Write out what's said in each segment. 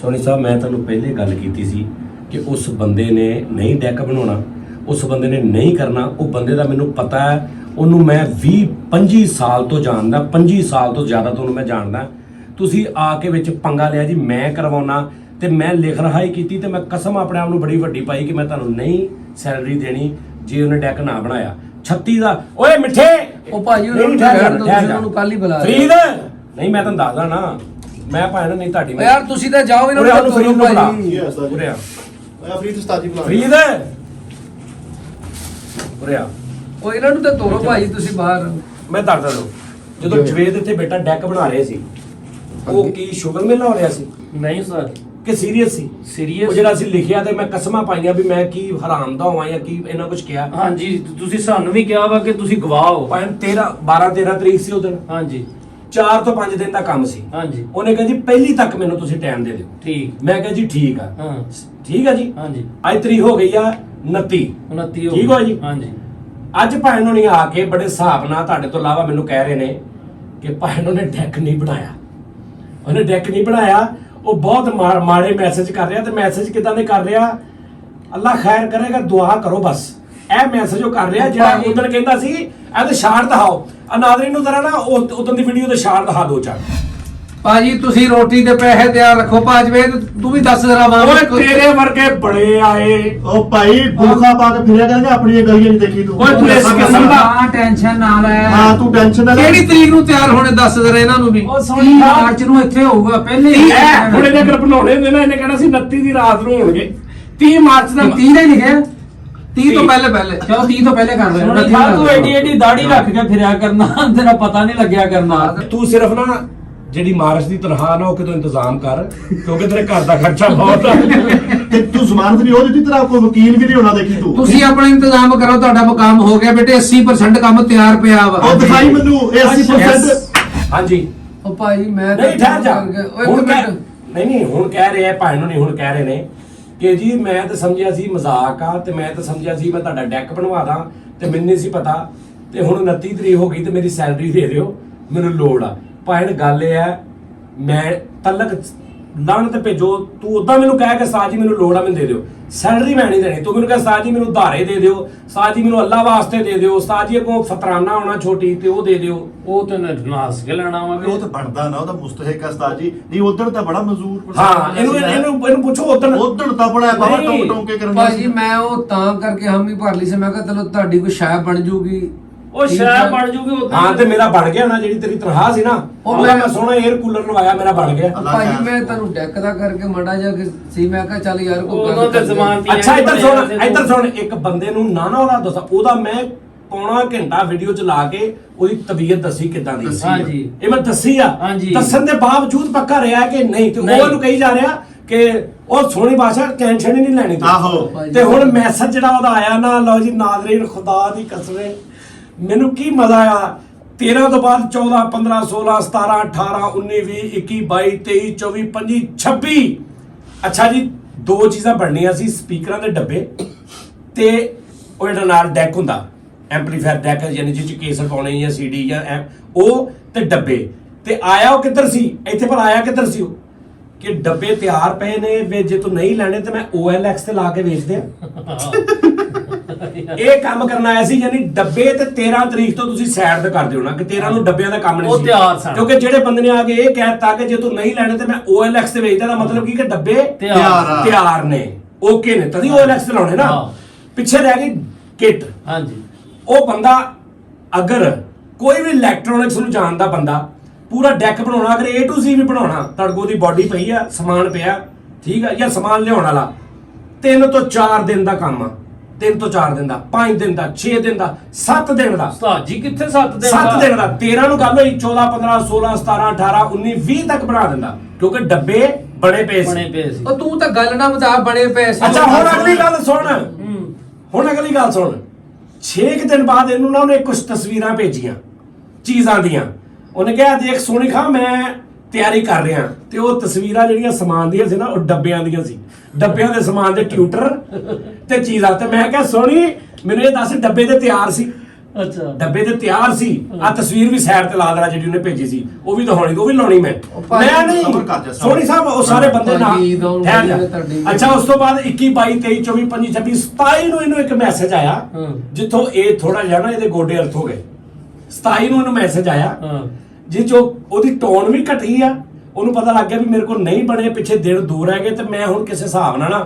ਸੋਨੀ ਸਾਹਿਬ ਮੈਂ ਤੁਹਾਨੂੰ ਪਹਿਲੇ ਗੱਲ ਕੀਤੀ ਸੀ ਕਿ ਉਸ ਬੰਦੇ ਨੇ ਨਹੀਂ ਡੈਕ ਬਣਾਉਣਾ, ਉਸ ਬੰਦੇ ਨੇ ਨਹੀਂ ਕਰਨਾ। ਉਹ ਬੰਦੇ ਦਾ ਮੈਨੂੰ ਪਤਾ ਹੈ, ਉਹਨੂੰ ਮੈਂ 20-25 ਸਾਲ ਤੋਂ ਜਾਣਦਾ, 25 ਸਾਲ ਤੋਂ ਜ਼ਿਆਦਾ ਤੋਂ ਉਹਨੂੰ ਮੈਂ ਜਾਣਦਾ। ਤੁਸੀਂ ਆ ਕੇ ਵਿੱਚ ਪੰਗਾ ਲਿਆ ਜੀ ਮੈਂ ਕਰਵਾਉਣਾ, ਤੇ ਮੈਂ ਲਿਖ ਰਹਾਈ ਕੀਤੀ ਤੇ ਮੈਂ ਕਸਮ ਆਪਣੇ ਆਪ ਨੂੰ ਬੜੀ ਵੱਡੀ ਪਾਈ ਕਿ ਮੈਂ ਤੁਹਾਨੂੰ ਨਹੀਂ ਸੈਲਰੀ ਦੇਣੀ ਜੇ ਉਹਨੇ ਡੈਕ ਨਾ ਬਣਾਇਆ। 36 ਦਾ ਓਏ ਮਿੱਠੇ ਉਹ ਭਾਜੀ ਉਹਨਾਂ ਨੂੰ ਕੱਲ ਹੀ ਬੁਲਾ ਫਰੀਦ ਨਹੀਂ, ਮੈਂ ਤੁਹਾਨੂੰ ਦੱਸਦਾ ਨਾ, ਮੈਂ ਭਾਵੇਂ ਨਹੀਂ ਤੁਹਾਡੀ ਯਾਰ ਤੁਸੀਂ ਤਾਂ ਜਾਓ ਇਹਨਾਂ ਨੂੰ ਫਰੀਦ ਨੂੰ ਬੁਲਾ ਉਰੇ ਆ ਫਰੀਦ ਉਸਤਾਦ ਜੀ ਬੁਲਾ ਫਰੀਦ ਉਰੇ ਆ। ਉਹ ਇਹਨਾਂ ਨੂੰ ਤਾਂ ਤੋਰੋ ਭਾਜੀ ਤੁਸੀਂ ਬਾਹਰ। ਮੈਂ ਦੱਸਦਾ ਲੋ, ਜਦੋਂ ਜਵੇਦ ਇੱਥੇ ਬੇਟਾ ਡੈਕ ਬਣਾ ਰਹੇ ਸੀ, ਉਹ ਕੀ ਸ਼ੁਗਰ ਮਿਲ ਹੋ ਰਿਹਾ ਸੀ? ਨਹੀਂ ਸਰ, ਕਿ ਸੀਰੀਅਸ ਸੀ? ਸੀਰੀਅਸ। ਉਹ ਜਿਹੜਾ ਅਸੀਂ ਲਿਖਿਆ ਤੇ ਮੈਂ ਕਸਮਾਂ ਪਾਈਆਂ ਵੀ ਮੈਂ ਕੀ ਹਰਾਮ ਦਾ ਹੋਵਾਂ ਜਾਂ ਕੀ ਇਹਨਾਂ ਕੁਝ ਕਿਹਾ। ਹਾਂਜੀ ਤੁਸੀਂ ਸਾਨੂੰ ਵੀ ਕਿਹਾ ਵਾ ਕਿ ਤੁਸੀਂ ਗਵਾਹ ਹੋ। ਭਾਵੇਂ 12-13 ਤਰੀਕ ਸੀ ਉਹ ਦਿਨ, ਹਾਂਜੀ 4 ਤੋਂ 5 ਦਿਨ ਦਾ ਕੰਮ ਸੀ। ਹਾਂਜੀ ਉਹਨੇ ਕਿਹਾ ਜੀ ਪਹਿਲੀ ਤੱਕ ਮੈਨੂੰ ਤੁਸੀਂ ਟਾਈਮ ਦੇ ਦਿਓ। ਠੀਕ। ਮੈਂ ਕਿਹਾ ਜੀ ਠੀਕ ਆ। ਹਾਂ ਠੀਕ ਆ ਜੀ। ਹਾਂਜੀ ਅੱਜ ਤਰੀਕ ਹੋ ਗਈ ਆ 29 ਠੀਕ ਹੋ ਜੀ। ਹਾਂਜੀ ਅੱਜ ਭਾਵੇਂ ਨੂੰ ਨਹੀਂ ਆ ਕੇ ਬੜੇ ਹਿਸਾਬ ਨਾਲ ਤੁਹਾਡੇ ਤੋਂ ਇਲਾਵਾ ਮੈਨੂੰ ਕਹਿ ਰਹੇ ਨੇ ਕਿ ਭਾਵੇਂ ਉਹਨੇ ਡੈਕ ਨਹੀਂ ਬਣਾਇਆ, ਉਹਨੇ ਡੈਕ ਨਹੀਂ ਬਣਾਇਆ। ਉਹ ਬਹੁਤ ਮਾੜੇ ਮੈਸੇਜ ਕਰ ਰਿਹਾ, ਤੇ ਮੈਸੇਜ ਕਿਦਾਂ ਦੇ ਕਰ ਰਿਹਾ ਅੱਲਾ ਖੈਰ ਕਰੇਗਾ, ਦੁਆ ਕਰੋ ਬਸ। ਇਹ ਮੈਸੇਜ ਉਹ ਕਰ ਰਿਹਾ ਜਿਹੜਾ ਉਦੋਂ ਕਹਿੰਦਾ ਸੀ ਇਹਦੇ ਸ਼ਾਰ ਦਿਖਾਓ। ਆ ਨਾਜ਼ਰੀਨ ਨੂੰ ਜ਼ਰਾ ਨਾ ਉਦੋਂ ਦੀ ਵੀਡੀਓ ਦੇ ਸ਼ਾਰ ਦਿਖਾ ਦੋ ਚਾਰ। ਭਾਜੀ ਤੁਸੀਂ ਰੋਟੀ ਦੇ ਪੈਸੇ ਤਿਆਰ ਰੱਖੋ। ਭਾਜਵੇ ਤੂੰ ਵੀ ਦੱਸ ਜ਼ਰਾ ਮਾਂ। ਓਏ ਤੇਰੇ ਵਰਗੇ ਬੜੇ ਆਏ। ਉਹ ਭਾਈ ਗੁਲਖਾ ਪਾ ਕੇ ਫਿਰਿਆ ਕਰਾਂਗੇ, ਆਪਣੀਆਂ ਗਲੀਆਂ 'ਚ ਦੇਖੀ ਤੂੰ। ਓਏ ਤੂੰ ਇਸ ਕਿਸਮ ਦਾ ਟੈਨਸ਼ਨ ਨਾ ਲੈ। ਹਾਂ ਤੂੰ ਟੈਨਸ਼ਨ ਨਾ ਲੈ। ਕਿਹੜੀ ਤਰੀਕ ਨੂੰ ਤਿਆਰ ਹੋਣੇ ਦੱਸ ਜ਼ਰਾ ਇਹਨਾਂ ਨੂੰ ਵੀ। 30 ਮਾਰਚ ਨੂੰ ਇੱਥੇ ਹੋਊਗਾ ਪਹਿਲੇ ਹੀ। ਹੁਣ ਇਹਨੇ ਅਗਰ ਬਣਾਉਣੇ ਹੁੰਦੇ ਨਾ, ਇਹਨੇ ਕਹਿਣਾ ਸੀ 29 ਦੀ ਰਾਤ ਨੂੰ ਹੋਣਗੇ। 30 ਮਾਰਚ ਦਾ 30 ਦਾ ਹੀ ਲਿਖਿਆ। 30 ਤੋਂ ਪਹਿਲੇ ਚਲੋ 30 ਤੋਂ ਪਹਿਲੇ ਕਰ ਸੁਣੋ ਰਹੇ ਯਾਰ, ਤੂੰ ਏਡੀ ਦਾੜੀ ਰੱਖ ਕੇ ਫਿਰਿਆ ਕਰਨਾ, ਤੇਰਾ ਪਤਾ ਨਹੀਂ ਲੱਗਿਆ ਕਰਨਾ। ਤੂੰ ਸਿਰਫ ਨਾ ਜਿਹੜੀ ਮਾਰਚ ਦੀ ਤਨਖਾਹ ਨਾ ਉਹ ਕਿਤੋਂ ਇੰਤਜ਼ਾਮ ਕਰ, ਕਿਉਂਕਿ ਤੇਰੇ ਘਰ ਦਾ ਖਰਚਾ ਬਹੁਤ ਆ। ਤੇ ਤੂੰ ਜ਼ਮਾਨਤ ਵੀ ਉਹ ਦਿੱਤੀ, ਤੇਰਾ ਕੋਈ ਵਕੀਲ ਵੀ ਨਹੀਂ ਹੋਣਾ ਦੇਖੀ ਤੂੰ। ਤੁਸੀਂ ਆਪਣਾ ਇੰਤਜ਼ਾਮ ਕਰੋ, ਤੁਹਾਡਾ ਮੁਕਾਮ ਹੋ ਗਿਆ ਬੇਟੇ। 80% ਕੰਮ ਤਿਆਰ ਪਿਆ ਵਾ। ਉਹ ਦਿਖਾਈ ਮੈਨੂੰ ਇਹ 80%। ਹਾਂਜੀ ਉਹ ਭਾਈ ਮੈਂ ਨਹੀਂ ਠਹਿਰ ਜਾ। ਓਏ ਹੁਣ ਇੱਕ ਮਿੰਟ। ਨਹੀਂ ਹੁਣ ਕਹਿ ਰਹੇ ਆ ਭਾਈ ਨੂੰ, ਨਹੀਂ ਹੁਣ ਕਹਿ ਰਹੇ ਨੇ ਕਿ ਜੀ ਮੈਂ ਤਾਂ ਸਮਝਿਆ ਸੀ ਮਜ਼ਾਕ ਆ, ਤੇ ਮੈਂ ਤਾਂ ਸਮਝਿਆ ਸੀ ਮੈਂ ਤੁਹਾਡਾ ਡੈਕ ਬਣਵਾ ਦਾਂ, ਤੇ ਮੈਨੂੰ ਨਹੀਂ ਸੀ ਪਤਾ। ਤੇ ਹੁਣ 29 ਤਰੀਕ ਹੋ ਗਈ ਤੇ ਮੇਰੀ ਸੈਲਰੀ ਦੇ ਦਿਓ, ਮੈਨੂੰ ਲੋੜ ਆ। ਭਾਈ ਗੱਲ ਇਹ ਹੈ, ਮੈਂ ਤਲਕ ਲਾਣ ਤੇ ਭੇਜੋ। ਤੂੰ ਉਦਾਂ ਮੈਨੂੰ ਕਹਿ ਕੇ ਸਾਜੀ ਮੈਨੂੰ ਲੋੜ ਆ, ਮੈਨੂੰ ਦੇ ਦਿਓ। ਸੈਲਰੀ ਮੈਂ ਨਹੀਂ ਦੇਣੀ। ਤੂੰ ਮੈਨੂੰ ਕਹਿ ਸਾਜੀ ਮੈਨੂੰ ਧਾਰੇ ਦੇ ਦਿਓ, ਸਾਜੀ ਮੈਨੂੰ ਅੱਲਾ ਵਾਸਤੇ ਦੇ ਦਿਓ, ਸਾਜੀ ਕੋ ਫਤਰਾਨਾ ਹੋਣਾ ਛੋਟੀ ਤੇ ਉਹ ਦੇ ਦਿਓ। ਉਹ ਤੇ ਨਾਸ ਕੇ ਲੈਣਾ ਵਾ। ਉਹ ਤਾਂ ਬਣਦਾ ਨਾ, ਉਹਦਾ ਮੁਸਤਹਿਕ ਹੈ ਉਸਤਾਦ ਜੀ। ਨਹੀਂ ਉਧਰ ਤਾਂ ਬੜਾ ਮਜ਼ਦੂਰ। ਹਾਂ ਇਹਨੂੰ ਪੁੱਛੋ ਉਧਰ ਤਾਂ ਬੜਾ ਬਾਬਾ ਟੌਂਕੇ ਕਰਨ ਦਾ ਭਾਜੀ ਮੈਂ ਉਹ ਤਾਂ ਕਰਕੇ ਹਾਮੀ ਭਰ ਲਈ ਸੀ। ਮੈਂ ਕਿਹਾ ਚਲੋ ਤੁਹਾਡੀ ਕੋਈ ਸ਼ਾਇਦ ਬਣ ਜੂਗੀ। ਉਹ ਸ਼ਾਇਦ ਬਣ ਜੂਗੀ ਉਦੋਂ। ਹਾਂ ਤੇ ਮੇਰਾ ਬਣ ਗਿਆ ਨਾ, ਜਿਹੜੀ ਤੇਰੀ ਤਨਖਾਹ ਸੀ ਨਾ, ਉਹ ਮੈਂ ਸੋਹਣਾ 에ਅਰ ਕੂਲਰ ਲਵਾਇਆ, ਮੇਰਾ ਬਣ ਗਿਆ। ਭਾਜੀ ਮੈਂ ਤੁਹਾਨੂੰ ਡੈਕ ਦਾ ਕਰਕੇ ਮੜਾ ਜਾ ਕੇ ਸੀ। ਮੈਂ ਕਿਹਾ ਚੱਲ ਯਾਰ ਕੋਈ ਉਦੋਂ ਤੇ ਗੱਲ ਜ਼ਮਾਨ ਅੱਛਾ ਇੱਧਰ ਸੁਣ ਇੱਕ ਬੰਦੇ ਨੂੰ ਨਾ ਉਹਦਾ ਦੱਸਾਂ, ਉਹਦਾ ਮੈਂ ਪੌਣਾ ਘੰਟਾ ਵੀਡੀਓ ਚ ਲਾ ਕੇ ਉਹਦੀ ਤਬੀਅਤ ਦੱਸੀ ਕਿਦਾਂ ਦੀ ਸੀ। ਹਾਂਜੀ ਇਹ ਮੈਂ ਦੱਸੀ ਆ। ਹਾਂਜੀ। ਦੱਸਣ ਦੇ ਬਾਵਜੂਦ ਪੱਕਾ ਰਿਹਾ ਕਿ ਨਹੀਂ, ਤੇ ਉਹ ਉਹਨੂੰ ਕਹੀ ਜਾ ਰਿਹਾ ਕਿ ਉਹ ਸੋਹਣੀ ਭਾਸ਼ਾ ਟੈਨਸ਼ਨ ਹੀ ਨਹੀਂ ਲੈਣੀ ਤੂੰ। ਆਹੋ। ਤੇ ਹੁਣ ਮੈਸੇਜ ਜਿਹੜਾ ਉਹਦਾ ਆਇਆ ਨਾ, ਲਓ ਜੀ ਨਾਜ਼ਰੀਨ ਖੁਦਾ ਦੀ ਕਸਮ, ਮੈਨੂੰ ਕੀ ਮਜ਼ਾ ਆਇਆ। 13 ਤੋਂ ਬਾਅਦ 14 15 16 17 18 19 20 21 22 23 24 25 26। ਅੱਛਾ ਜੀ, ਦੋ ਚੀਜ਼ਾਂ ਬਣਨੀਆਂ ਸੀ, ਸਪੀਕਰਾਂ ਦੇ ਡੱਬੇ ਤੇ ਉਹ ਜਿਹੜਾ ਨਾਲ ਡੈਕ ਹੁੰਦਾ, ਐਂਪਲੀਫਾਇਰ ਡੈਕ, ਯਾਨੀ ਜਿਹ ਚ ਕੇਸਰ ਪਾਉਣੇ ਜਾਂ ਸੀਡੀ ਜਾਂ ਉਹ, ਤੇ ਡੱਬੇ। ਤੇ ਆਇਆ ਉਹ ਕਿੱਧਰ ਸੀ ਇੱਥੇ, ਪਰ ਆਇਆ ਕਿੱਧਰ ਸੀ ਉਹ ਕਿ ਡੱਬੇ ਤਿਆਰ ਪਏ ਨੇ ਵੇ, ਜੇ ਤੂੰ ਨਹੀਂ ਲੈਣੇ ਤੇ ਮੈਂ OLX ਤੇ ਲਾ ਕੇ ਵੇਚ ਦਿਆਂ। ਇਹ ਕੰਮ ਕਰਨ ਆਇਆ ਸੀ, ਯਾਨੀ ਡੱਬੇ ਤੇ 13 ਤਰੀਕ ਤੋਂ ਤੁਸੀਂ ਸਾਈਡ ਤੇ ਕਰ ਦਿਓ ਨਾ, ਕਿ 13 ਨੂੰ ਡੱਬਿਆਂ ਦਾ ਕੰਮ ਨਹੀਂ ਉਹ ਤਿਆਰ ਸਨ। ਕਿਉਂਕਿ ਜਿਹੜੇ ਬੰਦੇ ਨੇ ਆ ਕੇ ਇਹ ਕਹਿਤਾ ਕਿ ਜੇ ਤੂੰ ਨਹੀਂ ਲੈਣੇ ਤੇ ਮੈਂ OLX ਤੇ ਵੇਚਦਾ, ਦਾ ਮਤਲਬ ਕੀ ਕਿ ਡੱਬੇ ਤਿਆਰ ਨੇ, ਓਕੇ ਨੇ, ਤਦੀ OLX ਤੇ ਲਾਉਣੇ ਨਾ। ਪਿੱਛੇ ਰਹਿ ਗਈ ਕਿੱਟ। ਹਾਂਜੀ ਉਹ ਬੰਦਾ ਅਗਰ ਕੋਈ ਵੀ ਇਲੈਕਟ੍ਰੋਨਿਕਸ ਨੂੰ ਜਾਣਦਾ ਬੰਦਾ, ਪੂਰਾ ਡੈਕ ਬਣਾਉਣਾ, ਅਗਰ A to Z ਵੀ ਬਣਾਉਣਾ, ਤੜਕੋ ਦੀ ਬਾਡੀ ਪਈ ਆ, ਸਮਾਨ ਪਿਆ, ਠੀਕ ਆ, ਜਾਂ ਸਮਾਨ ਲਿਆਉਣ ਵਾਲਾ, 3 ਤੋਂ 4 ਦਿਨ ਦਾ ਕੰਮ ਆ। 3 ਤੋਂ 4 ਦਿਨ ਦਾ, 5 ਦਿਨ ਦਾ, 6 ਦਿਨ ਦਾ, 7 ਦਿਨ ਦਾ। ਉਸਤਾਦ ਜੀ ਕਿੱਥੇ 7 ਦਿਨ? 7 ਦਿਨ ਦਾ। 13 ਨੂੰ ਗੱਲ ਹੋਈ, 14 15 16 17 18 19 20 ਤੱਕ ਬਣਾ ਦਿੰਦਾ, ਕਿਉਂਕਿ ਡੱਬੇ ਬਣੇ ਪਏ ਸੀ। ਉਹ ਤੂੰ ਤਾਂ ਗੱਲ ਨਾ ਬਤਾ, ਬਣੇ ਪਏ ਸੀ। ਅੱਛਾ ਹੁਣ ਅਗਲੀ ਗੱਲ ਸੁਣ, ਹੁਣ ਅਗਲੀ ਗੱਲ ਸੁਣ। 6 ਦਿਨ ਬਾਅਦ ਇਹਨੂੰ ਨਾ ਉਹਨੇ ਕੁਝ ਤਸਵੀਰਾਂ ਭੇਜੀਆਂ ਚੀਜ਼ਾਂ ਦੀਆਂ। ਉਹਨੇ ਕਿਹਾ ਦੇਖ ਸੋਨੀ ਖਾਂ, ਮੈਂ ਤਿਆਰੀ ਕਰ ਰਿਹਾ, ਤੇ ਉਹ ਤਸਵੀਰਾਂ ਜਿਹੜੀਆਂ ਸਮਾਨ ਦੀਆਂ ਸੀ ਨਾ, ਉਹ ਡੱਬਿਆਂ ਦੀਆਂ ਸੀ। ਡੱਬਿਆਂ ਦੇ ਸਮਾਨ ਦੇ ਟਿਊਟਰ ਤੇ ਚੀਜ਼ਾਂ। ਤੇ ਮੈਂ ਕਿਹਾ ਸੋਨੀ ਮੈਨੂੰ ਇਹ ਦੱਸ, ਡੱਬੇ ਤੇ ਤਿਆਰ ਸੀ? ਅੱਛਾ ਡੱਬੇ ਤੇ ਤਿਆਰ ਸੀ। ਆ ਤਸਵੀਰ ਵੀ ਸਾਈਡ ਤੇ ਲਾ ਦੇਣਾ ਜਿਹੜੀ ਉਹਨੇ ਭੇਜੀ ਸੀ, ਉਹ ਵੀ ਦਿਖਾਉਣੀ, ਉਹ ਵੀ ਲਾਉਣੀ ਮੈਂ ਸਬਰ ਕਰ ਨਹੀਂ ਜਾ, ਸੋਨੀ ਸਾਹਿਬ ਉਹ ਸਾਰੇ ਬੰਦੇ ਭਾਜੀ, ਨਾਲ ਦੋ ਠਹਿਰ ਜਾ। ਤੁਹਾਡੀ- ਅੱਛਾ ਉਸ ਤੋਂ ਬਾਅਦ 21 22 23 24 25 26 27 ਨੂੰ ਇਹਨੂੰ ਇੱਕ ਮੈਸੇਜ ਆਇਆ ਹਾਂ। ਜਿੱਥੋਂ ਇਹ ਥੋੜਾ ਜਿਹਾ ਨਾ ਇਹਦੇ ਗੋਡੇ ਅਰਥ ਹੋ ਗਏ। 27 ਨੂੰ ਇਹਨੂੰ ਮੈਸੇਜ ਆਇਆ ਹਾਂ ਜੋ ਉਹਦੀ ਟੋਨ ਵੀ ਘਟੀ ਆ। ਉਹਨੂੰ ਪਤਾ ਲੱਗ ਗਿਆ ਵੀ ਮੇਰੇ ਕੋਲ ਨਹੀਂ ਬਣੇ, ਪਿੱਛੇ ਦਿਨ ਦੂਰ ਹੈਗੇ ਤੇ ਮੈਂ ਹੁਣ ਕਿਸੇ ਹਿਸਾਬ ਨਾਲ ਨਾ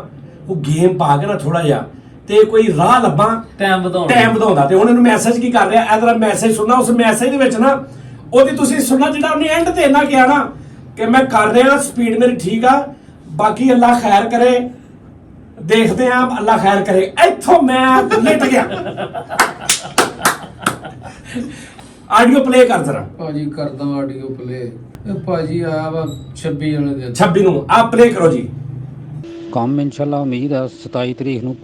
ਉਹ ਗੇਮ ਪਾ ਕੇ ਨਾ ਥੋੜਾ ਜਿਹਾ ਤੇ ਕੋਈ ਰਾਹ ਲੱਭਾਂ ਟਾਈਮ ਵਧਾਉਂਦਾ। ਤੇ ਹੁਣ ਇਹਨੂੰ ਮੈਸੇਜ ਕੀ ਕਰ ਰਿਹਾ, ਇਹਦਾ ਮੈਸੇਜ ਸੁਣਨਾ। ਉਸ ਮੈਸੇਜ ਦੇ ਵਿੱਚ ਨਾ ਉਹਦੀ ਤੁਸੀਂ ਸੁਣਨਾ ਜਿਹੜਾ ਉਹਨੇ ਐਂਡ ਤੇ ਇੰਨਾ ਕਿਹਾ ਨਾ ਕਿ ਮੈਂ ਕਰ ਰਿਹਾ, ਸਪੀਡ ਮੇਰੀ ਠੀਕ ਆ, ਬਾਕੀ ਅੱਲਾ ਖੈਰ ਕਰੇ, ਦੇਖਦੇ ਆਂ ਅੱਲਾ ਖੈਰ ਕਰੇ। ਇੱਥੋਂ ਮੈਂ ਲਿਟ ਗਿਆ। ਆਡੀਓ ਪਲੇ ਕਰ ਜ਼ਰਾ ਭਾਜੀ ਕਰਦਾ ਆਡੀਓ ਪਲੇ। ਇਹ ਭਾਜੀ ਆਇਆ ਵਾ 26 ਵਾਲੇ ਦਿਨ 26 ਨੂੰ ਆ ਪਲੇ ਕਰੋ ਜੀ। ਕੰਮ ਇਨਸ਼ਾਅੱਲਾ ਉਮੀਦ ਹੈ 27 ਤਰੀਕ ਨੂੰ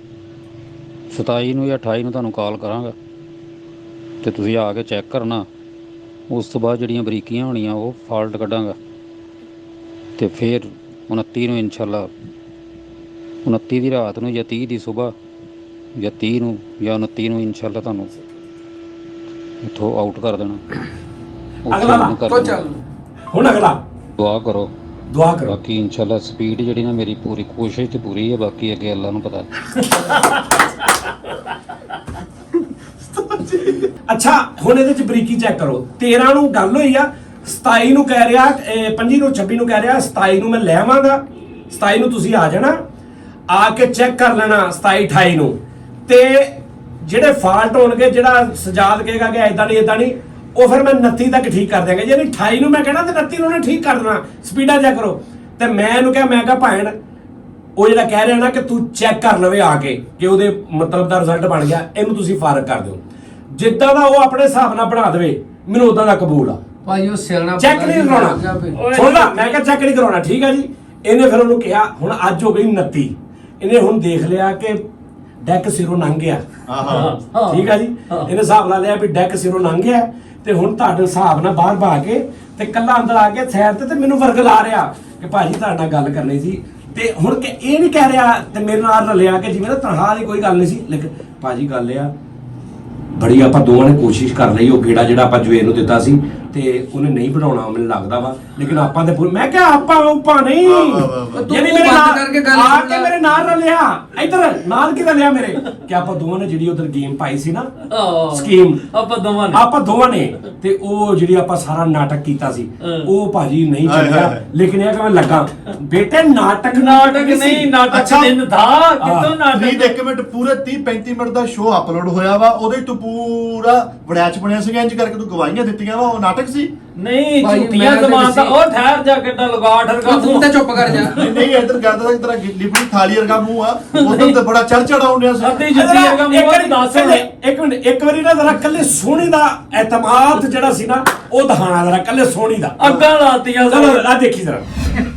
27 ਨੂੰ ਜਾਂ 28 ਨੂੰ ਤੁਹਾਨੂੰ ਕਾਲ ਕਰਾਂਗਾ ਤੇ ਤੁਸੀਂ ਆ ਕੇ ਚੈੱਕ ਕਰਨਾ। ਉਸ ਤੋਂ ਬਾਅਦ ਜਿਹੜੀਆਂ ਬਰੀਕੀਆਂ ਹੋਣੀਆਂ ਉਹ ਫਾਲਟ ਕੱਢਾਂਗਾ ਤੇ ਫਿਰ 29 ਨੂੰ ਇਨਸ਼ਾਅੱਲਾ 29 ਦੀ ਰਾਤ ਨੂੰ ਜਾਂ 30 ਦੀ ਸਵੇਰ ਜਾਂ 30 ਨੂੰ ਜਾਂ 29 ਨੂੰ ਇਨਸ਼ਾਅੱਲਾ ਤੁਹਾਨੂੰ ਇੱਥੋਂ ਆਊਟ ਕਰ ਦੇਣਾ। ਅਗਲਾ ਲਾ, ਕਰ तो ਦੇਣਾ। चल ਹੁਣ ਅਗਲਾ ਦੁਆ ਕਰੋ। ਦੁਆ ਕਰੋ। ਬਾਕੀ ਇਨਸ਼ਾਅੱਲਾ ਸਪੀਡ ਜਿਹੜੀ ਨਾ ਮੇਰੀ ਪੂਰੀ ਕੋਸ਼ਿਸ਼ ਤੇ ਪੂਰੀ ਹੈ, ਬਾਕੀ ਅੱਗੇ ਅੱਲਾ ਨੂੰ ਪਤਾ। ਅੱਛਾ ਹੁਣ ਇਹਦੇ ਚ ਬਰੀਕੀ ਚੈੱਕ ਕਰੋ। 13 ਨੂੰ ਗੱਲ ਹੋਈ ਆ, 27 ਨੂੰ ਕਹਿ ਰਿਹਾ 25 ਨੂੰ 26 ਨੂੰ ਕਹਿ ਰਿਹਾ 27 ਨੂੰ ਮੈਂ ਲੈ ਆਵਾਂਗਾ। 27 ਨੂੰ ਤੁਸੀਂ ਆ ਜਾਣਾ, ਆ ਕੇ ਚੈੱਕ ਕਰ ਲੈਣਾ 27 28 ਨੂੰ। ਤੇ ਜਿਹੜੇ ਫਾਲਟ ਹੋਣਗੇ, ਜਿਹੜਾ ਸਜਾਦ ਕਹੇਗਾ ਕਿ ਇਦਾਂ ਨਹੀਂ ਉਹ ਫਿਰ ਮੈਂ 29 ਤੱਕ ਠੀਕ ਕਰ ਦਿਆਂਗਾ। ਜੇ 28 ਨੂੰ ਮੈਂ ਕਹਿਣਾ ਤੇ 29 ਨੂੰ ਉਹਨੇ ਠੀਕ ਕਰ ਦੇਣਾ। ਸਪੀਡਾਂ ਚੈੱਕ ਕਰੋ। ਤੇ ਮੈਂ ਇਹਨੂੰ ਕਿਹਾ ਭੈਣ ਉਹ ਜਿਹੜਾ ਕਹਿ ਰਿਹਾ ਨਾ ਕਿ ਤੂੰ ਚੈੱਕ ਕਰ ਲਵੇ ਆ ਕੇ ਕਿ ਉਹਦੇ ਮਤਲਬ ਦਾ ਰਿਜ਼ਲਟ ਬਣ ਗਿਆ, ਇਹਨੂੰ ਤੁਸੀਂ ਫਾਰਗ ਕਰ ਦਿਓ। ਜਿੱਦਾਂ ਦਾ ਉਹ ਆਪਣੇ ਹਿਸਾਬ ਨਾਲ ਬਣਾ ਦੇਵੇ ਮੈਨੂੰ ਉਦਾਂ ਦਾ ਕਬੂਲ ਆ। ਭਾਜੀ ਉਹ ਸਿਆਣਾ ਚੈੱਕ ਨਹੀਂ ਕਰਾਉਣਾ। ਸੁਣ ਲਾ, ਮੈਂ ਕਿਹਾ ਚੈੱਕ ਨਹੀਂ ਕਰਾਉਣਾ, ਠੀਕ ਹੈ ਜੀ। ਇਹਨੇ ਫਿਰ ਉਹਨੂੰ ਕਿਹਾ ਹੁਣ ਅੱਜ ਹੋ ਗਈ 29। ਇਹਨੇ ਹੁਣ ਦੇਖ ਲਿਆ ਕਿ ਡੈਕ ਸਿਰੋਂ ਲੰਘ ਗਿਆ। ਆਹਾ ਠੀਕ ਹੈ ਜੀ। ਇਹਨੇ ਹਿਸਾਬ ਲਾ ਲਿਆ ਵੀ ਡੈਕ ਸਿਰੋਂ ਲੰਘ ਗਿਆ ਤੇ ਹੁਣ ਤੁਹਾਡੇ ਹਿਸਾਬ ਨਾਲ ਬਾਹਰ ਭਾ ਕੇ ਤੇ ਕੱਲਾ ਅੰਦਰ ਆ ਕੇ ਸਾਈਡ ਤੇ ਮੈਨੂੰ ਵਰਗ ਲਾ ਰਿਹਾ ਕਿ ਭਾਜੀ ਤੁਹਾਡੇ ਨਾਲ ਗੱਲ ਕਰਨੀ ਸੀ। ਤੇ ਹੁਣ ਕਿ ਇਹ ਨਹੀਂ ਕਹਿ ਰਿਹਾ ਤੇ ਮੇਰੇ ਨਾਲ ਰਲਿਆ ਕਿ ਜਿਵੇਂ ਨਾ ਤਨਖਾਹ ਦੀ ਕੋਈ ਗੱਲ ਨਹੀਂ ਸੀ। ਲੇਕਿਨ ਭਾਜੀ ਗੱਲ ਆ ਬੜੀ ਆਪਾਂ ਦੋਵਾਂ ਨੇ ਕੋਸ਼ਿਸ਼ ਕਰ ਲਈ। ਉਹ ਗੇੜਾ ਜਿਹੜਾ ਆਪਾਂ ਜਵੇਰ ਨੂੰ ਦਿੱਤਾ ਸੀ ਤੇ ਉਹਨੇ ਨਹੀਂ ਬਣਾਉਣਾ ਮੈਨੂੰ ਲੱਗਦਾ ਵਾ, ਲੇਕਿਨ ਆਪਾਂ ਤੇ ਮੈਂ ਕਿਹਾ ਆਪਾਂ ਨਹੀਂ ਜਿਹੜੀ ਮੇਰੇ ਨਾਲ ਕਰਕੇ ਗੱਲ ਆ ਸੁਣ ਕੇ ਲੈ। ਮੇਰੇ ਨਾਲ ਰਲਿਆ ਇੱਧਰ ਨਾਲ ਕੀ ਰਲਿਆ ਮੇਰੇ ਕਿ ਆਪਾਂ ਦੋਵਾਂ ਨੇ ਜਿਹੜੀ ਉਧਰ ਗੇਮ ਪਾਈ ਸੀ ਨਾ ਸਕੀਮ ਆਪਾਂ ਦੋਵਾਂ ਨੇ ਤੇ ਉਹ ਜਿਹੜੀ ਆਪਾਂ ਸਾਰਾ ਨਾਟਕ ਕੀਤਾ ਸੀ ਉਹ ਭਾਜੀ ਨਹੀਂ ਚੱਲਿਆ। ਲੇਕਿਨ ਇਹ ਕਿ ਮੈਂ ਲੱਗਾ ਬੇਟੇ ਨਾਟਕ ਨਹੀਂ ਨਾਟਕ ਦਿਨ ਥਾ ਕਿਤੋਂ ਨਾਟਕ। 1 ਮਿੰਟ ਪੂਰੇ 30 35 ਮਿੰਟ ਦਾ ਸ਼ੋਅ ਅਪਲੋਡ ਹੋਇਆ ਵਾ, ਉਹਦੇ ਤੋਂ ਪੂਰਾ ਵੜੈਚ ਬਣਿਆ ਸੀਗਾ। ਇੰਜ ਕਰਕੇ ਤੂੰ ਗਵਾਹੀਆਂ ਦਿੱਤੀਆਂ ਵਾ, ਉਹ ਨਾਟਕ ਸੀ। ਨਹੀਂ ਭਾਈ ਝੂਠੀਆਂ ਮੈਂ ਜ਼ਮਾਨ ਦਾ ਤੇ ਉਹ ਠਹਿਰ ਜਾ ਕੇ ਲਗਾ ਠਰਕਾ ਤੂੰ ਤਾਂ ਚੁੱਪ ਕਰ ਜਾ। ਨਹੀਂ ਇੱਧਰ ਕਰਦਾ ਤੇਰਾ ਲਿਪੜੀ ਥਾਲੀ ਵਰਗਾ ਮੂੰਹ ਆ, ਉਧਰ ਤੇ ਬੜਾ ਚੜ ਆਉਂਦਿਆ ਸੀ। ਅੱਧੀ ਜੁੱਤੀ ਵਰਗਾ ਮੂੰਹ ਦੱਸ ਇੱਕ ਮਿੰਟ ਇੱਕ ਵਾਰੀ ਨਾ ਜ਼ਰਾ ਕੱਲੇ ਸੋਹਣੀ ਦਾ ਐਤਮਾਦ ਜਿਹੜਾ ਸੀ ਨਾ ਉਹ ਦਿਖਾਣਾ ਜ਼ਰਾ ਕੱਲੇ ਸੋਹਣੀ ਦਾ ਅੱਗਾਂ ਲਾਤੀਆਂ ਚਲੋ ਆ ਦੇਖੀ ਜ਼ਰਾ।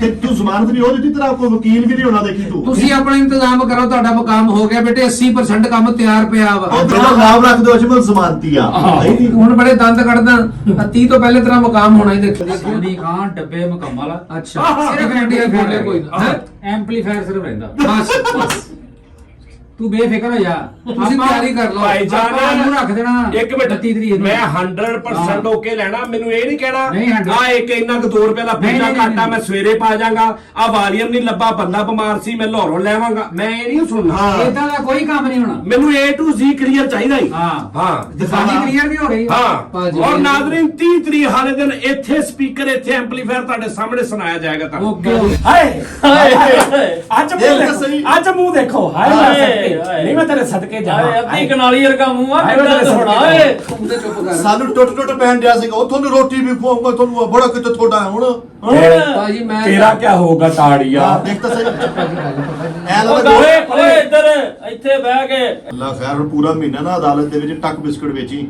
ਤੇ ਤੂੰ ਜ਼ਮਾਨਤ ਵੀ ਉਹ ਦਿੱਤੀ, ਤੇਰਾ ਕੋਈ ਵਕੀਲ ਵੀ ਨਹੀਂ ਹੋਣਾ। ਦੇਖੀ ਤੂੰ ਤੁਸੀਂ ਆਪਣਾ ਇੰਤਜ਼ਾਮ ਕਰੋ, ਤੁਹਾਡਾ ਮੁਕਾਮ ਹੋ ਗਿਆ ਬੇਟੇ। 80% ਕੰਮ ਤਿਆਰ ਪਿਆ ਵਾ। ਉਹ ਤੇਰਾ ਨਾਮ ਰੱਖ ਦਿਓ ਅਜਮਲ ਜ਼ਮਾਨਤੀ ਆ। ਨਹੀਂ ਹੁਣ ਬੜੇ ਦੰਦ ਕੱਢਦਾ। 30 ਤੋਂ ਪਹਿਲੇ ਤੇਰਾ ਮੁਕਾਮ ਹੋਣਾ ਹੀ ਦੇਖੋ। ਸੋਨੀ ਖਾਨ ਡੱਬੇ ਮੁਕੰਮਲ ਆ। ਅੱਛਾ ਸਿਰਫ ਇੰਡੀਆ ਖੋਲੇ ਕੋਈ ਨਾ ਹੈਂ? ਐਂਪਲੀਫਾਇਰ ਸਿਰਫ ਰਹਿੰਦਾ। ਬਸ ਤੂੰ ਬੇਫਿਕਰ ਹੋ ਜਾ। ਤੁਸੀਂ ਤਿਆਰੀ ਕਰ ਲਓ। ਭਾਈ ਜਾਨ ਆਪਾਂ ਨੂੰ ਰੱਖ ਦੇਣਾ ਇੱਕ ਮਿੰਟ 29 ਤਰੀਕ ਨੂੰ। ਮੈਂ 100% ਓਕੇ ਲੈਣਾ। ਮੈਨੂੰ ਇਹ ਨਹੀਂ ਨਹੀਂ, ਕਹਿਣਾ 100 ਆ ਇੱਕ ਇੰਨਾ ਕੁ 2 ਰੁਪਏ ਦਾ ਨਹੀਂ, ਪੀਜ਼ਾ ਨਹੀਂ, ਘਾਟਾ ਨਹੀਂ। ਮੈਂ ਸਵੇਰੇ ਪਾ ਜਾਗਾ। ਆ ਵਾਲੀਅਮ ਨਹੀਂ ਲੱਭਾ, ਬੰਦਾ ਬਿਮਾਰ ਸੀ, ਮੈਂ ਲਾਹੌਰੋਂ ਲੈਵਾਂਗਾ। ਮੈਂ ਇਹ ਨਹੀਂ ਸੁਣਨਾ। ਇਦਾਂ ਦਾ ਕੋਈ ਕੰਮ ਨਹੀਂ ਹੋਣਾ। ਮੈਨੂੰ A to Z ਕਲੀਅਰ ਚਾਹੀਦਾ ਹੀ। ਹਾਂ। ਹਾਂ ਸਾਡੀ ਕਲੀਅਰ ਨਹੀਂ ਹੋ ਰਹੀ। ਹਾਂ ਭਾਜੀ, ਔਰ ਨਾਜ਼ਰੀਨ 30 ਤਰੀਕ ਹਾਲੇ ਦਿਨ ਇੱਥੇ ਸਪੀਕਰ ਇੱਥੇ ਐਂਪਲੀਫਾਇਰ ਤੁਹਾਡੇ ਸਾਹਮਣੇ ਸੁਣਾਇਆ ਜਾਏਗਾ ਤੁਹਾਨੂੰ। ਓਕੇ ਹਾਏ ਅੱਜ ਮੂੰਹ ਦੇਖ ਤਾਂ ਦੇਖੋ, ਸਹੀ। ਅੱਜ ਮੂੰਹ ਦੇਖੋ। ਹਾਏ ਮੈਂ ਸਦਕੇ ਨਹੀਂ, ਮੈਂ ਤੇਰੇ ਸਦਕੇ ਜਾਵਾਂ। ਅੱਧੀ ਕਨਾਲੀ ਵਰਗਾ ਮੂੰਹ ਆ ਹਾਏ, ਕਿੱਦਾਂ ਮੈਂ ਹੋਣਾ ਸਮਝ ਏ। ਤੂੰ ਤੇ ਚੁੱਪ ਕਰ। ਸਾਨੂੰ ਟੁੱਟ ਪੈਣ ਡਿਆ ਸੀਗਾ। ਉਹ ਤੁਹਾਨੂੰ ਰੋਟੀ ਵੀ ਖਵਾਉਂਗਾ, ਤੁਹਾਨੂੰ ਬੜਾ ਕਿਤੇ ਤੁਹਾਡਾ ਹੁਣ ਭਾਜੀ ਮੈਂ ਤੇਰਾ ਕੀ ਹੋਊਗਾ ਤਾੜੀਆ। ਦੇਖ ਤਾਂ ਸਹੀ। ਭਾਜੀ ਗੱਲ ਪਤਾ ਨਹੀਂ। ਐ ਓਏ ਲੱਗਦਾ ਓਏ ਇੱਧਰ ਇੱਥੇ ਬਹਿ ਕੇ ਅੱਲਾ ਖੈਰ ਹੁਣ ਪੂਰਾ ਮਹੀਨਾ ਨਾ ਅਦਾਲਤ ਦੇ ਵਿੱਚ ਟੱਕ ਬਿਸਕੁਟ ਵੇਚੀ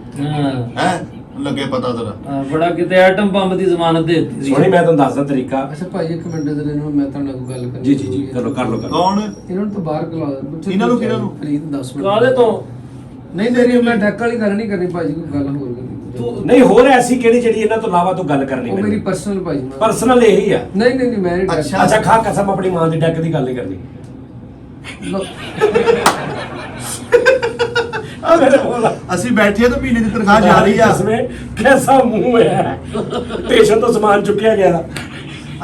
ਹੈ ਲੱਗੇ ਪਤਾ ਤੇਰਾ। ਬੜਾ ਕਿਤੇ ਐਟਮ ਬੰਬ ਦੀ ਜ਼ਮਾਨਤ ਦੇ ਦਿੱਤੀ ਸੀ। ਸੋਹਣੀ ਮੈਂ ਤੁਹਾਨੂੰ ਦੱਸਦਾ ਤਰੀਕਾ। ਅੱਛਾ ਭਾਜੀ ਇੱਕ ਮਿੰਟ ਦੇ ਨੂੰ ਮੈਂ ਤੁਹਾਡੇ ਨਾਲ ਕੋਈ ਗੱਲ ਕਰਨੀ। ਜੀ ਕਰੋ ਕਰ ਲੋ। ਕੌਣ ਇਹਨਾਂ ਨੂੰ ਤਾਂ ਬਾਹਰ ਕਲਾ ਦੇ। ਇਹਨਾਂ ਨੂੰ ਕਿਹਨਾਂ ਨੂੰ? ਫਰੀਦ 10 ਮਿੰਟ ਕਾਹਦੇ ਤੋਂ ਨਹੀਂ ਮੇਰੀ ਮੈਂ ਡੈਕ ਵਾਲੀ ਗੱਲ ਨਹੀਂ ਕਰਨੀ ਭਾਜੀ, ਕੋਈ ਗੱਲ ਹੋਰ ਕਰਨੀ। ਨਹੀਂ ਹੋਰ ਐਸੀ ਕਿਹੜੀ ਜਿਹੜੀ ਇਹਨਾਂ ਤੋਂ ਇਲਾਵਾ ਤੂੰ ਗੱਲ ਕਰਨੀ ਉਹ ਮੇਰੀ ਮੈਨੂੰ? ਪਰਸਨਲ ਭਾਜੀ ਪਰਸਨਲ ਇਹੀ ਆ। ਨਹੀਂ ਮੈਂ ਨਹੀਂ ਅੱਛਾ। ਅੱਛਾ ਖਾ ਕਸਮ ਆਪਣੀ ਮਾਂ ਦੀ ਡੈਕ ਦੀ ਗੱਲ ਨਹੀਂ ਕਰਨੀ। मेरे बोला ਅਸੀਂ ਬੈਠੇ ਤਾਂ ਮਹੀਨੇ ਦੀ ਤਨਖਾਹ ਜਾ ਰਹੀ ਆ इसमें कैसा मुंह है स्टेशन तो सामान चुकिया गया था।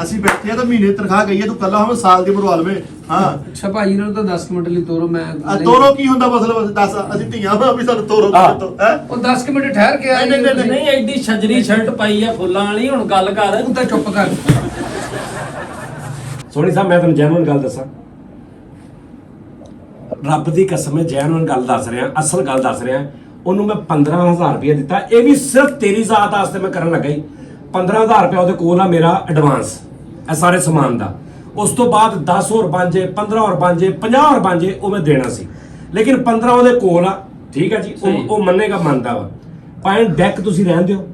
ਅਸੀਂ ਬੈਠੇ ਆ ਤਾਂ ਮਹੀਨੇ ਦੀ ਤਨਖਾਹ ਗਈ ਹੈ ਤੂੰ ਕੱਲਾ ਹਮੇ ਸਾਲ ਦੀ ਭਰਵਾ ਲਵੇ ਹਾਂ ਅੱਛਾ ਭਾਈ ਇਹਨਾਂ ਨੂੰ ਤਾਂ 10 ਮਿੰਟ ਲਈ ਤੋਰੋ ਮੈਂ ਤੋਰੋ ਕੀ ਹੁੰਦਾ ਮਤਲਬ ਦੱਸ ਅਸੀਂ ਧੀਆਂ ਵਾ ਵੀ ਸਾਨੂੰ ਤੋਰੋ ਹਾਂ। ਕਿਤੋਂ ਹੈ ਉਹ 10 ਮਿੰਟ ਠਹਿਰ ਕੇ ਆਏ ਨਹੀਂ, ਨਹੀਂ, ਨਹੀਂ, ਨਹੀਂ ਐਡੀ ਛਜਰੀ ਸ਼ਰਟ ਪਾਈ ਆ ਫੁੱਲਾਂ ਵਾਲੀ, ਹੁਣ ਗੱਲ ਕਰ। ਤੂੰ ਤਾਂ ਚੁੱਪ ਕਰ। ਸੋਹਣੀ ਸਾਹਿਬ ਮੈਂ ਤੁਹਾਨੂੰ ਜੈਨੂਇਨ ਗੱਲ ਦੱਸਾਂ, ਰੱਬ ਦੀ ਕਸਮ ਹੈ ਜੈਨੂਇਨ ਗੱਲ ਦੱਸ ਰਿਹਾ, ਅਸਲ ਗੱਲ ਦੱਸ ਰਿਹਾ। ਉਹਨੂੰ ਮੈਂ 15000 ਰੁਪਏ ਦਿੱਤਾ, ਇਹ ਵੀ ਸਿਰਫ ਤੇਰੀ ਜ਼ਾਤ ਵਾਸਤੇ ਮੈਂ ਕਰਨ ਲੱਗਾ ਹੀ। 15000 ਰੁਪਏ ਉਹਦੇ ਕੋਲ ਆ ਮੇਰਾ ਐਡਵਾਂਸ ਇਹ ਸਾਰੇ ਸਮਾਨ ਦਾ। ਉਸ ਤੋਂ ਬਾਅਦ 10 ਹੋਰ ਬਣ ਜੇ, 15 ਹੋਰ ਬਣ ਜੇ, 50 ਹੋਰ ਬਣ ਜੇ, ਉਹ ਮੈਂ ਦੇਣਾ ਸੀ। ਲੇਕਿਨ 15 ਉਹਦੇ ਕੋਲ ਆ, ਠੀਕ ਹੈ ਜੀ, ਉਹ ਮੰਨੇਗਾ, ਮੰਨਦਾ ਵਾ। ਭਾਵੇਂ ਡੈਕ ਤੁਸੀਂ ਰਹਿਣ ਦਿਓ,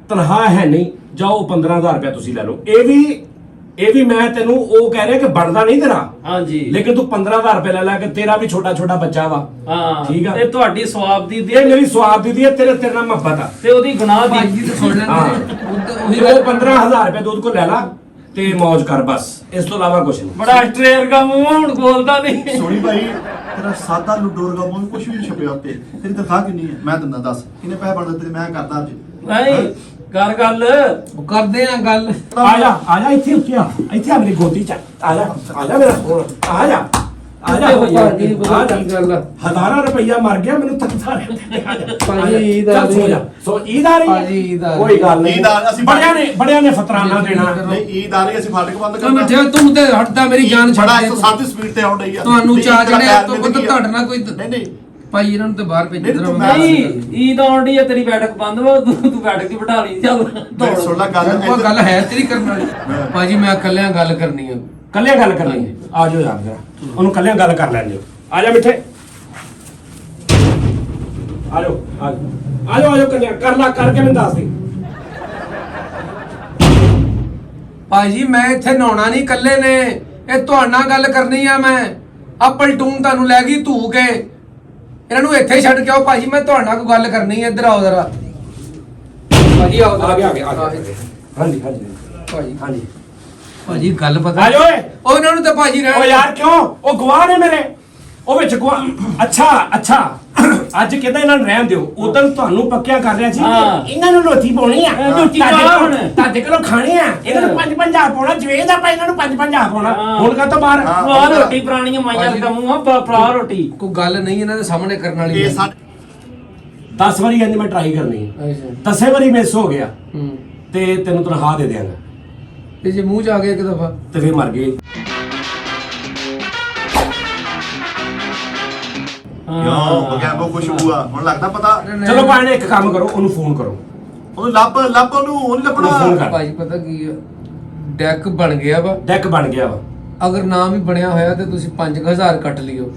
ਤਨਖਾਹ ਹੈ ਨਹੀਂ, ਜਾਓ 15000 ਰੁਪਏ ਤੁਸੀਂ ਲੈ ਲਓ। ਇਹ ਵੀ ਮੈਂ ਤੈਨੂੰ ਉਹ ਕਹਿ ਰਿਹਾ ਕਿ ਬਣਦਾ ਨਹੀਂ ਤੇਰਾ, ਹਾਂਜੀ ਲੇਕਿਨ ਤੂੰ 15000 ਰੁਪਏ ਲੈ ਲੈ ਕੇ, ਤੇਰਾ ਵੀ ਛੋਟਾ ਛੋਟਾ ਬੱਚਾ ਵਾ। ਹਾਂ ਠੀਕ ਆ, ਇਹ ਤੁਹਾਡੀ ਸਵਾਬ ਦੀ ਇਹ ਮੇਰੀ ਸਵਾਬ ਦੀ ਹੈ, ਤੇਰੇ ਨਾਲ ਮੁਹੱਬਤ ਆ। ਤੇ ਉਹਦੀ ਗੁਨਾਹ ਭਾਈ ਦੀ। ਜੀ ਤਾਂ ਸੁਣ ਹਾਂ। ਲੈਂਦੇ ਉਹੀ ਉਹ 15000 ਰੁਪਏ ਦੁੱਧ ਕੋ ਲੈ ਲਾ ਤੇ ਮौज ਕਰ, ਬਸ ਇਸ ਤੋਂ ਇਲਾਵਾ ਕੁਝ ਨਹੀਂ। ਬੜਾ ਸਟ੍ਰੇਰ ਦਾ ਮੂੰਹ, ਹੁਣ ਬੋਲਦਾ ਨਹੀਂ। ਸੋਣੀ ਭਾਈ ਤੇਰਾ ਸਾਦਾ ਲੁੱਡੋਰ ਦਾ ਮੂੰਹ ਕੁਝ ਵੀ ਨਹੀਂ ਛਪਿਆ ਉੱਤੇ। ਤੇਰੀ ਤਨਖਾਹ ਕਿੰਨੀ ਹੈ ਮੈਂ ਦਿੰਦਾ ਦੱਸ, ਕਿੰਨੇ ਪੈਸੇ ਬਣਦੇ ਤੇਰੇ ਮੈਂ ਕਰਦਾ ਅੱਜ। ਨਹੀਂ ਕਰ ਗੱਲ। ਉਹ ਕਰਦੇ ਆ ਗੱਲ। ਆ ਜਾ ਇੱਥੇ ਉੱਤੇ ਆ, ਇੱਥੇ ਆ ਮੇਰੀ ਗੋਦੀ ਚ ਆ ਜਾ ਮੇਰਾ ਸੋਹਣਾ, ਆ ਜਾ ਭਾਜੀ ਪਤਾ ਕੀ ਗੱਲ ਆ? ਹਜ਼ਾਰਾਂ ਰੁਪਈਆ ਮਰ ਗਿਆ ਮੈਨੂੰ ਤੱਕਦਾ ਰਿਹਾ। ਭਾਜੀ ਈਦ ਆ ਚੱਲ ਸੋ ਜਾ, ਸੋ ਈਦ ਆ ਰਹੀ ਭਾਜੀ ਈਦ ਆ ਰਹੀ। ਕੋਈ ਗੱਲ ਨਹੀਂ, ਈਦ ਆ- ਅਸੀਂ ਬੜਿਆਂ ਨੇ ਫਤਰਾਨਾ ਦੇਣਾ। ਨਹੀਂ ਈਦ ਆ ਰਹੀ ਅਸੀਂ ਫਾਟਕ ਬੰਦ ਤੂੰ ਮਿੱਠੇ ਤੂੰ ਤੇ ਹਟਦਾ ਮੇਰੀ ਜਾਨ ਛੱਡ ਬੜਾ ਦੇ। 107 ਸਪੀਡ ਤੇ ਆਉਣ ਡਈ ਆ। ਤੁਹਾਨੂੰ ਨਹੀਂ, ਚਾਹ ਤੇਰਾ ਜਣਿਆ ਪੈਰ ਤੋਂ ਮਿਲ ਗਿਆ। ਤੁਹਾਡੇ ਨਾਲ ਕੋਈ ਨਹੀਂ ਨਹੀਂ ਭਾਈ ਇਹਨਾਂ ਨੂੰ ਤੇ ਬਾਹਰ ਭੇਜ ਨਹੀਂ, ਦੇਣਾ ਤੂੰ ਨਹੀਂ ਈਦ ਆਉਣ ਡਈ ਆ, ਤੇਰੀ ਬੈਠਕ ਬੰਦ ਵਾ, ਤੂੰ ਬੈਠਕ ਹੀ ਬਿਠਾ ਲਈ। ਚੱਲ ਮੈਂ ਸੁਣ ਲਾ ਗੱਲ ਉਹ ਗੱਲ ਹੈ ਤੇਰੀ ਕਰਨ ਵਾਲੀ। ਭਾਜੀ ਮੈਂ ਇਕੱਲਿਆਂ ਗੱਲ ਕਰਨੀ ਆ। ਕੱਲਿਆਂ ਗੱਲ ਕਰਨੀ ਹੈ, ਆ ਜਾਓ ਯਾਰ ਜਰਾ ਉਹਨੂੰ ਕੱਲਿਆਂ ਗੱਲ ਕਰ ਲੈਣ ਦਿਓ। ਆ ਜਾ ਮਿੱਠੇ, ਆ ਜਾਓ ਕੱਲਿਆਂ ਕਰ ਲਾ, ਕਰਕੇ ਮੈਨੂੰ ਦੱਸ ਦੇ। ਭਾਜੀ ਮੈਂ ਇੱਥੇ ਨਹਾਉਣਾ ਨਹੀਂ ਇਕੱਲੇ ਨੇ, ਇਹ ਤੁਹਾਡੇ ਨਾਲ ਗੱਲ ਕਰਨੀ ਆ। ਮੈਂ ਆ ਪਲਟੂਨ ਤੁਹਾਨੂੰ ਲੈ ਗਈ ਧੂ ਕੇ, ਇਹਨਾਂ ਨੂੰ ਇੱਥੇ ਛੱਡ ਕੇ ਆਓ। ਭਾਜੀ ਮੈਂ ਤੁਹਾਡੇ ਨਾਲ ਕੋਈ ਗੱਲ ਕਰਨੀ ਹੈ, ਇੱਧਰ ਆਓ ਜ਼ਰਾ। ਭਾਜੀ ਆਓ ਆ ਗਿਆ ਹਾਂਜੀ ਭਾਜੀ ਭਾਜੀ ਗੱਲ ਪਤਾ ਆ ਜਾਓ ਓਏ। ਉਹ ਇਹਨਾਂ ਨੂੰ ਤਾਂ ਭਾਜੀ ਰਹਿਣ ਓ ਯਾਰ ਕਿਉਂ, ਉਹ ਗਵਾਹ ਨੇ ਮੇਰੇ, ਉਹ ਵਿੱਚ ਗਵਾਹ। ਅੱਛਾ ਅੱਜ ਕਿਦਾਂ ਇਹਨਾਂ ਨੂੰ ਰਹਿਣ ਦਿਓ, ਉਦੋਂ ਤੁਹਾਨੂੰ ਪੱਕਿਆ ਕਰ ਰਿਹਾ ਸੀ ਹਾਂ। ਇਹਨਾਂ ਨੂੰ ਲੋਥੀ ਪਾਉਣੀ ਆ, ਲੋਥੀ ਪਾ ਹੁਣ। ਤੁਹਾਡੇ ਕੋਲੋਂ ਖਾਣੇ ਆ, ਇਹਨਾਂ ਨੂੰ 5-5 ਪਾਉਣਾ, ਜਵੇਦ ਆਪਾਂ ਇਹਨਾਂ ਨੂੰ 5-5 ਪਾਉਣਾ। ਹਾਂ। ਹੁਣ ਕਾ ਤੋਂ ਬਾਹਰ ਹਾਂ। ਫਰਾ ਰੋਟੀ ਪੁਰਾਣੀਆਂ ਮਾਈਆਂ ਦਾ ਮੂੰਹ ਆ, ਫਰਾ ਰੋਟੀ। ਕੋਈ ਗੱਲ ਨਹੀਂ ਇਹਨਾਂ ਦੇ ਸਾਹਮਣੇ ਕਰਨ ਵਾਲੀ। ਇਹ ਸਾਡੇ 10 ਵਾਰੀ ਅੱਜ ਮੈਂ ਟਰਾਈ ਕਰਨੀ ਹੈ, ਅੱਛਾ 10 ਵਾਰੀ ਮਿਸ ਹੋ ਗਿਆ ਹੂੰ ਤੇ ਤੈਨੂੰ ਤਨਖਾਹ ਦੇ ਦਿਆਂਗਾ, ਤੇ ਜੇ ਮੂੰਹ ਚ ਆ ਗਿਆ ਇੱਕ ਦਫਾ ਤੇ ਫਿਰ ਮਰ ਗਏ। ਕਿਉਂ ਬਗੈਬੋ ਕੁਛ ਹੁਆ ਹੁਣ ਲੱਗਦਾ ਪਤਾ। ਚਲੋ ਭਾਈ ਨੇ ਇੱਕ ਕੰਮ ਕਰੋ, ਉਹਨੂੰ ਫੋਨ ਕਰੋ, ਉਹਨੂੰ ਲੱਭ ਉਹਨੂੰ ਉਹ ਨਹੀਂ ਉਹਨੂੰ ਫੋਨ ਲੱਭਣਾ। ਕਰ। ਭਾਜੀ ਪਤਾ ਕੀ ਆ, ਡੈਕ ਬਣ ਗਿਆ ਵਾ। ਡੈਕ ਬਣ ਗਿਆ ਵਾ। ਅਗਰ ਨਾਮ ਹੀ ਬਣਿਆ ਹੋਇਆ ਤੇ ਤੁਸੀਂ 5000 ਕੱਟ ਲਿਓ।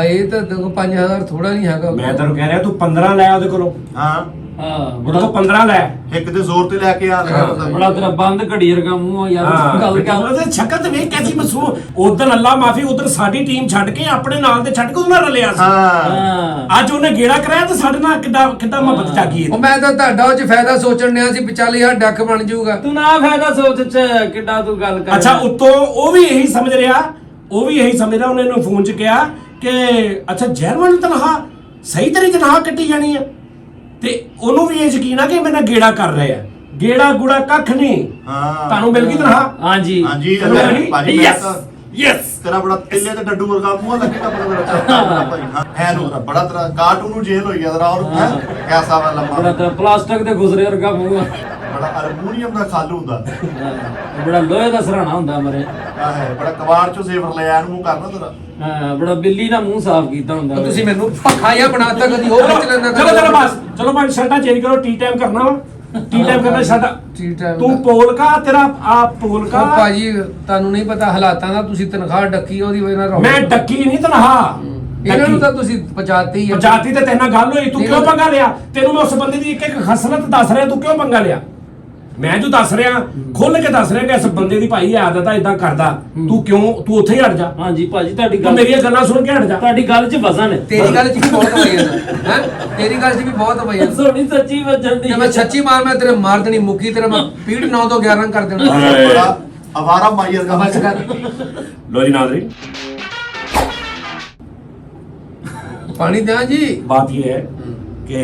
ਇਹ ਤਾਂ ਦੇਖੋ 5000 ਥੋੜਾ ਨਹੀਂ ਹੈਗਾ। ਮੈਂ ਤੈਨੂੰ ਕਹਿ ਰਿਹਾ ਤੂੰ 15 ਲੈ ਉਹਦੇ ਕੋਲੋਂ, ਹਾਂ ਹਾਂ ਉਹਦੇ ਕੋਲ 15 ਲੈ। ਇੱਕ ਦੇ ਜ਼ੋਰ ਤੇ ਲੈ ਕੇ ਆ ਬੜਾ ਤੇਰਾ ਬੰਦ ਘੜੀ ਵਰਗਾ ਮੂੰਹ ਆ ਯਾਰ, ਗੱਲ ਕਰ। ਉਹਦੇ ਸ਼ਕਲ ਤੇ ਵੇਖ ਕੈਸੀ ਮਾਸੂਮ। ਉਦੋਂ ਅੱਲਾ ਮਾਫੀ, ਉਦੋਂ ਸਾਡੀ ਟੀਮ ਛੱਡ ਕੇ ਆਪਣੇ ਨਾਲ ਦੇ ਛੱਡ ਕੇ ਉਹਨਾਂ ਨਾਲ ਰਲਿਆ ਸੀ। ਹਾਂ ਹਾਂ ਅੱਜ ਉਹਨੇ ਗੇੜਾ ਕਰਾਇਆ ਤੇ ਸਾਡੇ ਨਾਲ ਕਿੱਦਾਂ ਮੁਹੱਬਤ ਜਾਗੀ ਉਹ ਮੈਂ ਤਾਂ ਤੁਹਾਡਾ ਉਹ ਚ ਫਾਇਦਾ ਸੋਚਣ ਡਿਆ ਸੀ, ਵਿਚਾਲੇ ਯਾਰ ਡੈਕ ਬਣ ਜਾਊਗਾ। ਤੂੰ ਨਾ ਫਾਇਦਾ ਸੋਚ ਚ ਕਿੱਡਾ ਤੂੰ ਗੱਲ ਕਰ। ਅੱਛਾ ਉੱਤੋਂ ਉਹ ਵੀ ਇਹੀ ਸਮਝ ਰਿਹਾ, ਉਹਨੇ ਨੂੰ ਫੋਨ ਚ ਕਿਹਾ ਕਿ ਅੱਛਾ ਜਰਮਨ ਤਨਖਾਹ ਸਹੀ ਤਰੀਕੇ ਤਨਖਾਹ ਕੱਟੀ ਜਾਣੀ ਹੈ, ਤੇ ਉਹਨੂੰ ਵੀ ਇਹ ਯਕੀਨ ਆ ਕਿ ਮੇਰੇ ਨਾਲ ਗੇੜਾ ਕਰ ਰਹੇ ਆ। ਗੇੜਾ ਗੁੜਾ ਕੱਖ ਨਹੀਂ, ਹਾਂ ਤੁਹਾਨੂੰ ਮਿਲ ਗਈ ਤਨਖਾਹ। ਹਾਂਜੀ ਹਾਂਜੀ ਚਲੋ ਭਾਜੀ ਮੈਂ ਯੈਸ ਤਾਂ ਯੈਸ। ਤੇਰਾ ਬੜਾ ਤਿੱਲੇ ਤੇ ਡੱਡੂ ਵਰਗਾ ਮੂੰਹ ਲੱਗੇਗਾ ਬੜਾ ਭਾਈ। ਹਾਂ ਹੈ ਨੂੰ ਬੜਾ ਤੇਰਾ ਕਾਰਟੂਨ ਨੂੰ ਜੇਲ ਹੋਈ ਗਿਆ ਤੇਰਾ। ਔਰ ਹੈ ਕੈਸਾ ਵਾ ਬੜਾ ਲੰਮਾ, ਤੇਰਾ ਪਲਾਸਟਿਕ ਦੇ ਗੁਜ਼ਰੇ ਵਰਗਾ ਮੂੰਹ ਆ। ਬੜਾ ਅਲਮੂਨੀਅਮ ਦਾ ਖਾਲੂ ਹੁੰਦਾ ਬੜਾ ਲੋਹੇ ਦਾ ਸਰਾਣਾ ਹੁੰਦਾ ਮਰੇ। ਹੈ, ਬੜਾ ਕਬਾੜ ਚੋਂ ਜ਼ੇਵਰ ਲੈ ਆਣ ਮੂੰਹ ਕਰਨਾ ਤੇਰਾ। ਹਾਂ ਬੜਾ ਬਿੱਲੀ ਦਾ ਮੂੰਹ ਸਾਫ਼ ਕੀਤਾ ਹੁੰਦਾ। ਉਹ ਤੁਸੀਂ ਮੈਨੂੰ ਪੱਖਾ ਜਿਹਾ ਬਣਾਤਾ, ਕਦੀ ਉਹ ਵਿੱਚ ਲੈਂਦਾ ਚਲੋ ਬਸ, ਚਲੋ ਭਾਈ ਸ਼ਰਟਾਂ ਚੇਂਜ ਕਰੋ, ਟੀ ਟਾਈਮ ਕਰਨਾ ਵਾ, ਟੀ ਟਾਈਮ ਕਰਨਾ ਸ਼ਰਟਾਂ। ਟੀ ਟਾਈਮ ਤੂੰ ਪੋਲਕਾ, ਤੇਰਾ ਆ ਪੋਲਕਾ। ਉਹ ਭਾਜੀ ਤੁਹਾਨੂੰ ਨਹੀਂ ਪਤਾ ਹਾਲਾਤਾਂ ਦਾ, ਤੁਸੀਂ ਤਨਖਾਹ ਡੱਕੀ ਉਹਦੀ ਵਜ੍ਹਾ ਨਾਲ ਰਹੋ। ਮੈਂ ਡੱਕੀ ਨਹੀਂ ਤਨਖਾਹ, ਇਹਨਾਂ ਨੂੰ ਤਾਂ ਤੁਸੀਂ ਪਚਾਤੀ ਹੀ ਆ। ਜਾਤੀ ਤੇ ਤੇਰੇ ਨਾਲ ਗੱਲ ਹੋਈ, ਤੂੰ ਕਿਉਂ ਪੰਗਾ ਲਿਆ? ਤੈਨੂੰ ਮੈਂ ਉਸ ਬੰਦੇ ਦੀ ਇੱਕ ਇੱਕ ਖਸਲਤ ਦੱਸ ਰਿਹਾ, ਤੂੰ ਕਿਉਂ ਪੰਗਾ ਲਿਆ? ਮੈਂ ਜੋ ਦੱਸ ਰਿਹਾ, ਖੁੱਲ ਕੇ ਦੱਸ ਰਿਹਾ ਕਿ ਇਸ ਬੰਦੇ ਦੀ ਭਾਈ ਆਦਤ ਆ ਇਦਾਂ ਕਰਦਾ, ਤੂੰ ਉੱਥੇ ਹੀ ਹਟ ਜਾ। ਹਾਂਜੀ ਭਾਜੀ ਤੁਹਾਡੀ ਤੂੰ ਗੱਲ, ਮੇਰੀਆਂ ਗੱਲਾਂ ਸੁਣ ਕੇ ਹਟ ਜਾ। ਤੁਹਾਡੀ ਗੱਲ 'ਚ ਵਜ਼ਨ ਹੈ। ਤੇਰੀ ਗੱਲ 'ਚ ਵੀ ਬਹੁਤ ਵਜਨ ਹੈ, ਤੇਰੀ ਗੱਲ 'ਚ ਵੀ ਬਹੁਤ ਵਜਨ ਹੈ। ਸੋਣੀ ਸੱਚੀ ਵੱਜਣ ਦੀ। ਜੇ ਮੈਂ ਸੱਚੀ ਮੈਂ ਤੇਰੇ ਮਾਰ ਦੇਣੀ ਮੁੱਕੀ, ਤੇਰੇ ਮੈਂ ਪੀੜ 9 ਤੋਂ 11 ਕਰ ਦੇਣਾ। ਬੜਾ ਅਵਾਰਾ ਮਾਈਰ ਦਾ ਬਸ ਕਰ। ਲੋ ਜੀ ਨਾਜ਼ਰੀਨ, पानी दें जी। बात ये है कि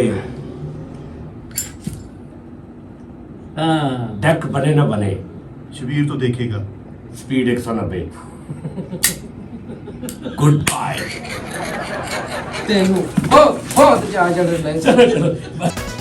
डेक बने ना बने, शबीर तो देखेगा। स्पीड 190। Good bye. तेनू बहुत जा चढ़ रहे चलो चलो बस।